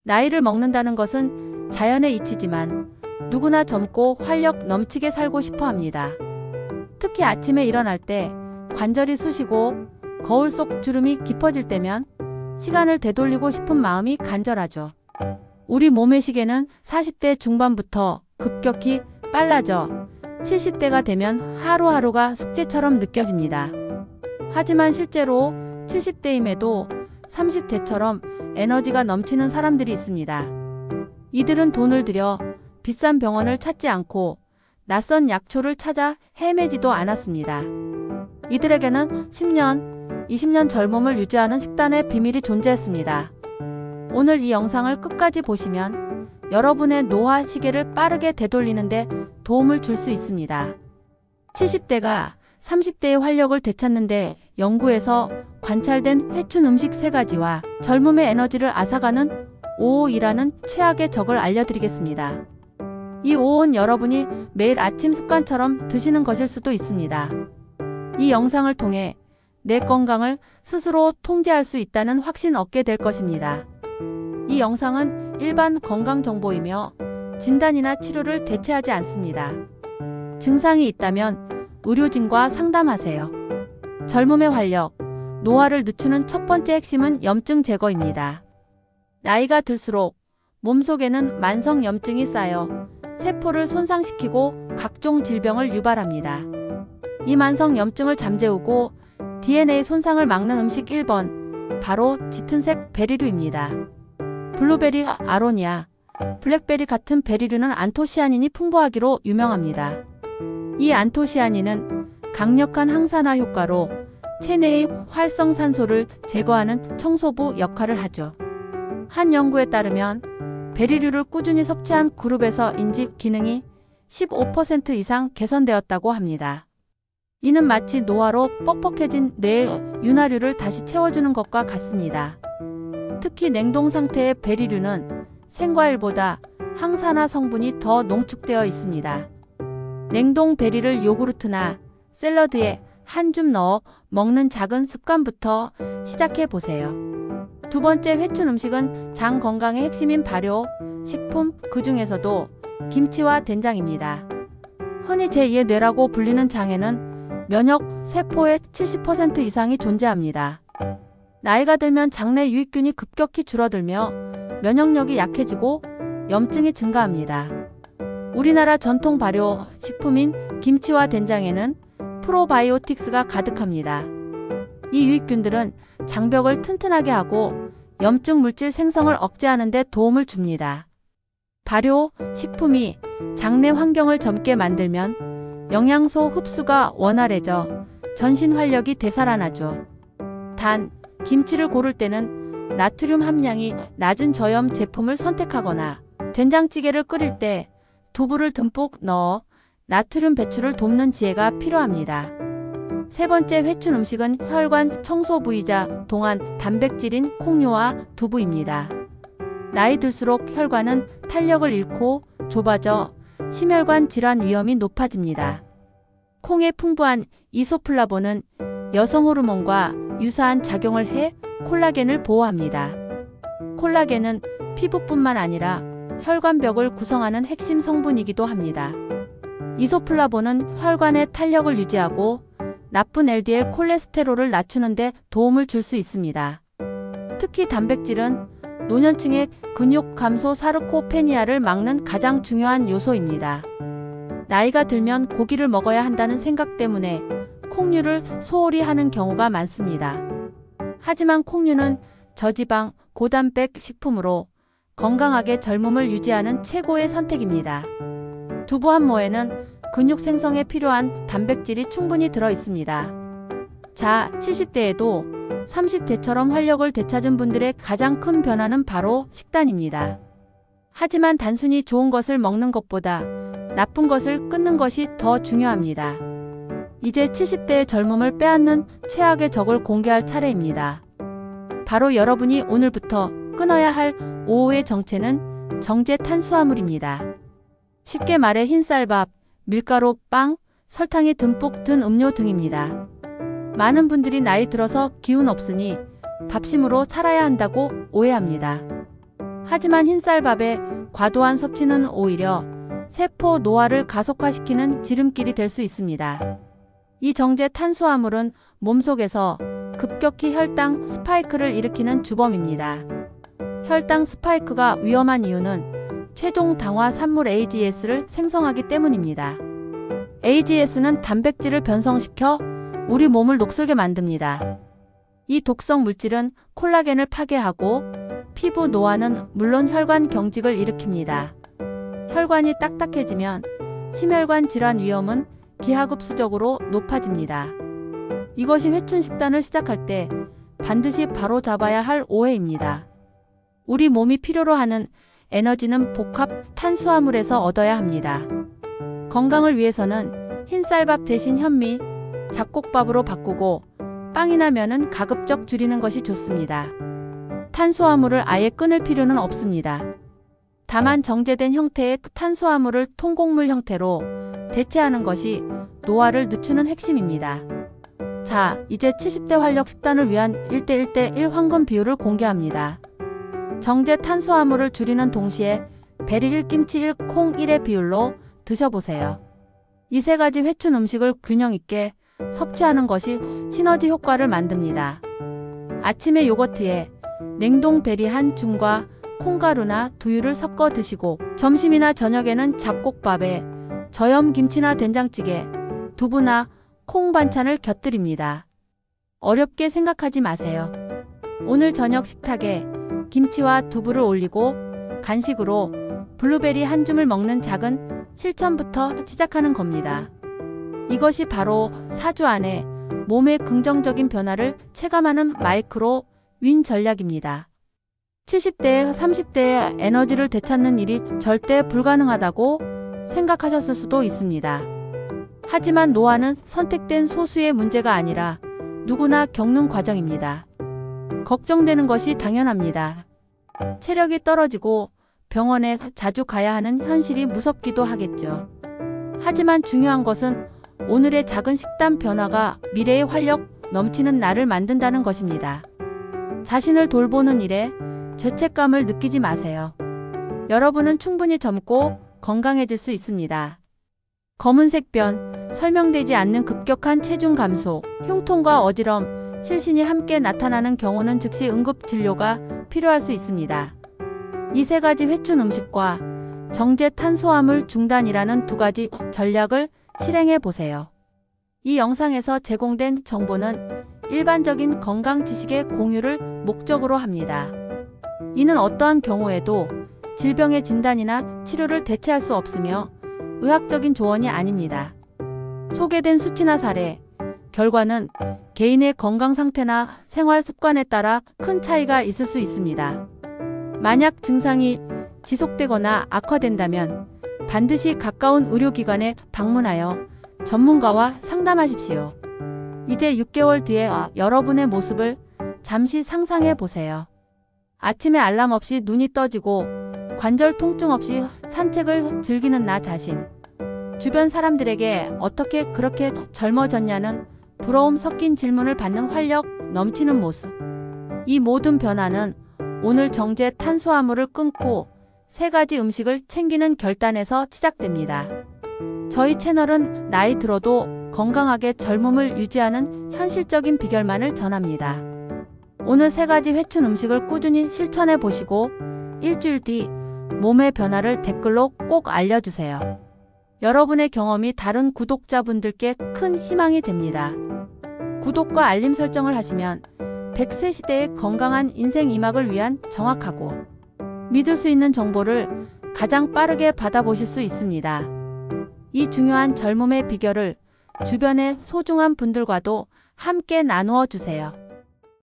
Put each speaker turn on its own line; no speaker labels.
나이를 먹는다는 것은 자연의 이치지만 누구나 젊고 활력 넘치게 살고 싶어 합니다. 특히 아침에 일어날 때 관절이 쑤시고 거울 속 주름이 깊어질 때면 시간을 되돌리고 싶은 마음이 간절하죠. 우리 몸의 시계는 40대 중반부터 급격히 빨라져 70대가 되면 하루하루가 숙제처럼 느껴집니다. 하지만 실제로 70대임에도 30대처럼 에너지가 넘치는 사람들이 있습니다. 이들은 돈을 들여 비싼 병원을 찾지 않고 낯선 약초를 찾아 헤매지도 않았습니다. 이들에게는 10년, 20년 젊음을 유지하는 식단의 비밀이 존재했습니다. 오늘 이 영상을 끝까지 보시면 여러분의 노화 시계를 빠르게 되돌리는데 도움을 줄 수 있습니다. 70대가 30대의 활력을 되찾는데 연구에서 관찰된 회춘 음식 3가지와 젊음의 에너지를 앗아가는 5호이라는 최악의 적을 알려드리겠습니다. 이 5호는 여러분이 매일 아침 습관처럼 드시는 것일 수도 있습니다. 이 영상을 통해 내 건강을 스스로 통제할 수 있다는 확신 얻게 될 것입니다. 이 영상은 일반 건강 정보이며 진단이나 치료를 대체하지 않습니다. 증상이 있다면 의료진과 상담하세요. 젊음의 활력, 노화를 늦추는 첫 번째 핵심은 염증 제거입니다. 나이가 들수록 몸속에는 만성 염증이 쌓여 세포를 손상시키고 각종 질병을 유발합니다. 이 만성 염증을 잠재우고 DNA 손상을 막는 음식 1번, 바로 짙은색 베리류입니다. 블루베리, 아로니아, 블랙베리 같은 베리류는 안토시아닌이 풍부하기로 유명합니다. 이 안토시아닌은 강력한 항산화 효과로 체내의 활성산소를 제거하는 청소부 역할을 하죠. 한 연구에 따르면 베리류를 꾸준히 섭취한 그룹에서 인지 기능이 15% 이상 개선되었다고 합니다. 이는 마치 노화로 뻑뻑해진 뇌의 윤활유를 다시 채워주는 것과 같습니다. 특히 냉동 상태의 베리류는 생과일보다 항산화 성분이 더 농축되어 있습니다. 냉동 베리를 요구르트나 샐러드에 한 줌 넣어 먹는 작은 습관부터 시작해 보세요. 두 번째 회춘 음식은 장 건강의 핵심인 발효, 식품, 그 중에서도 김치와 된장입니다. 흔히 제2의 뇌라고 불리는 장에는 면역 세포의 70% 이상이 존재합니다. 나이가 들면 장내 유익균이 급격히 줄어들며 면역력이 약해지고 염증이 증가합니다. 우리나라 전통 발효 식품인 김치와 된장에는 프로바이오틱스가 가득합니다. 이 유익균들은 장벽을 튼튼하게 하고 염증 물질 생성을 억제하는 데 도움을 줍니다. 발효 식품이 장내 환경을 젊게 만들면 영양소 흡수가 원활해져 전신 활력이 되살아나죠. 단, 김치를 고를 때는 나트륨 함량이 낮은 저염 제품을 선택하거나 된장찌개를 끓일 때 두부를 듬뿍 넣어 나트륨 배출을 돕는 지혜가 필요합니다. 세 번째 회춘 음식은 혈관 청소 부이자 동안 단백질인 콩류와 두부입니다. 나이 들수록 혈관은 탄력을 잃고 좁아져 심혈관 질환 위험이 높아집니다. 콩의 풍부한 이소플라본은 여성 호르몬과 유사한 작용을 해 콜라겐을 보호합니다. 콜라겐은 피부뿐만 아니라 혈관벽을 구성하는 핵심 성분이기도 합니다. 이소플라본은 혈관의 탄력을 유지하고 나쁜 LDL 콜레스테롤을 낮추는 데 도움을 줄 수 있습니다. 특히 단백질은 노년층의 근육 감소 사르코페니아를 막는 가장 중요한 요소입니다. 나이가 들면 고기를 먹어야 한다는 생각 때문에 콩류를 소홀히 하는 경우가 많습니다. 하지만 콩류는 저지방, 고단백 식품으로 건강하게 젊음을 유지하는 최고의 선택입니다. 두부 한 모에는 근육 생성에 필요한 단백질이 충분히 들어 있습니다. 자, 70대에도 30대처럼 활력을 되찾은 분들의 가장 큰 변화는 바로 식단입니다. 하지만 단순히 좋은 것을 먹는 것보다 나쁜 것을 끊는 것이 더 중요합니다. 이제 70대의 젊음을 빼앗는 최악의 적을 공개할 차례입니다. 바로 여러분이 오늘부터 끊어야 할 5호의 정체는 정제 탄수화물입니다. 쉽게 말해 흰쌀밥, 밀가루, 빵, 설탕이 듬뿍 든 음료 등입니다. 많은 분들이 나이 들어서 기운 없으니 밥심으로 살아야 한다고 오해합니다. 하지만 흰쌀밥의 과도한 섭취는 오히려 세포 노화를 가속화시키는 지름길이 될 수 있습니다. 이 정제 탄수화물은 몸속에서 급격히 혈당 스파이크를 일으키는 주범입니다. 혈당 스파이크가 위험한 이유는 최종 당화 산물 AGS를 생성하기 때문입니다. AGS는 단백질을 변성시켜 우리 몸을 녹슬게 만듭니다. 이 독성 물질은 콜라겐을 파괴하고 피부 노화는 물론 혈관 경직을 일으킵니다. 혈관이 딱딱해지면 심혈관 질환 위험은 기하급수적으로 높아집니다. 이것이 회춘 식단을 시작할 때 반드시 바로 잡아야 할 오해입니다. 우리 몸이 필요로 하는 에너지는 복합 탄수화물에서 얻어야 합니다. 건강을 위해서는 흰쌀밥 대신 현미, 잡곡밥으로 바꾸고 빵이나 면은 가급적 줄이는 것이 좋습니다. 탄수화물을 아예 끊을 필요는 없습니다. 다만 정제된 형태의 탄수화물을 통곡물 형태로 대체하는 것이 노화를 늦추는 핵심입니다. 자, 이제 70대 활력 식단을 위한 1:1:1 황금 비율을 공개합니다. 정제 탄수화물을 줄이는 동시에 베리 1, 김치 1, 콩 1의 비율로 드셔보세요. 이 세 가지 회춘 음식을 균형 있게 섭취하는 것이 시너지 효과를 만듭니다. 아침에 요거트에 냉동 베리 한 줌과 콩가루나 두유를 섞어 드시고 점심이나 저녁에는 잡곡밥에 저염 김치나 된장찌개, 두부나 콩 반찬을 곁들입니다. 어렵게 생각하지 마세요. 오늘 저녁 식탁에 김치와 두부를 올리고 간식으로 블루베리 한 줌을 먹는 작은 실천부터 시작하는 겁니다. 이것이 바로 4주 안에 몸의 긍정적인 변화를 체감하는 마이크로 윈 전략입니다. 70대에 30대의 에너지를 되찾는 일이 절대 불가능하다고 생각하셨을 수도 있습니다. 하지만 노화는 선택된 소수의 문제가 아니라 누구나 겪는 과정입니다. 걱정되는 것이 당연합니다. 체력이 떨어지고 병원에 자주 가야 하는 현실이 무섭기도 하겠죠. 하지만 중요한 것은 오늘의 작은 식단 변화가 미래의 활력 넘치는 나를 만든다는 것입니다. 자신을 돌보는 일에 죄책감을 느끼지 마세요. 여러분은 충분히 젊고 건강해질 수 있습니다. 검은색 변, 설명되지 않는 급격한 체중 감소, 흉통과 어지럼, 실신이 함께 나타나는 경우는 즉시 응급 진료가 필요할 수 있습니다. 이 세 가지 회춘 음식과 정제 탄수화물 중단이라는 두 가지 전략을 실행해 보세요. 이 영상에서 제공된 정보는 일반적인 건강 지식의 공유를 목적으로 합니다. 이는 어떠한 경우에도 질병의 진단이나 치료를 대체할 수 없으며 의학적인 조언이 아닙니다. 소개된 수치나 사례, 결과는 개인의 건강 상태나 생활 습관에 따라 큰 차이가 있을 수 있습니다. 만약 증상이 지속되거나 악화된다면 반드시 가까운 의료기관에 방문하여 전문가와 상담하십시오. 이제 6개월 뒤에 여러분의 모습을 잠시 상상해 보세요. 아침에 알람 없이 눈이 떠지고 관절 통증 없이 산책을 즐기는 나 자신. 주변 사람들에게 어떻게 그렇게 젊어졌냐는 부러움 섞인 질문을 받는 활력 넘치는 모습. 이 모든 변화는 오늘 정제 탄수화물을 끊고 세 가지 음식을 챙기는 결단에서 시작됩니다. 저희 채널은 나이 들어도 건강하게 젊음을 유지하는 현실적인 비결만을 전합니다. 오늘 세 가지 회춘 음식을 꾸준히 실천해 보시고 일주일 뒤 몸의 변화를 댓글로 꼭 알려주세요. 여러분의 경험이 다른 구독자분들께 큰 희망이 됩니다. 구독과 알림 설정을 하시면 100세 시대의 건강한 인생 이막을 위한 정확하고 믿을 수 있는 정보를 가장 빠르게 받아보실 수 있습니다. 이 중요한 젊음의 비결을 주변의 소중한 분들과도 함께 나누어 주세요.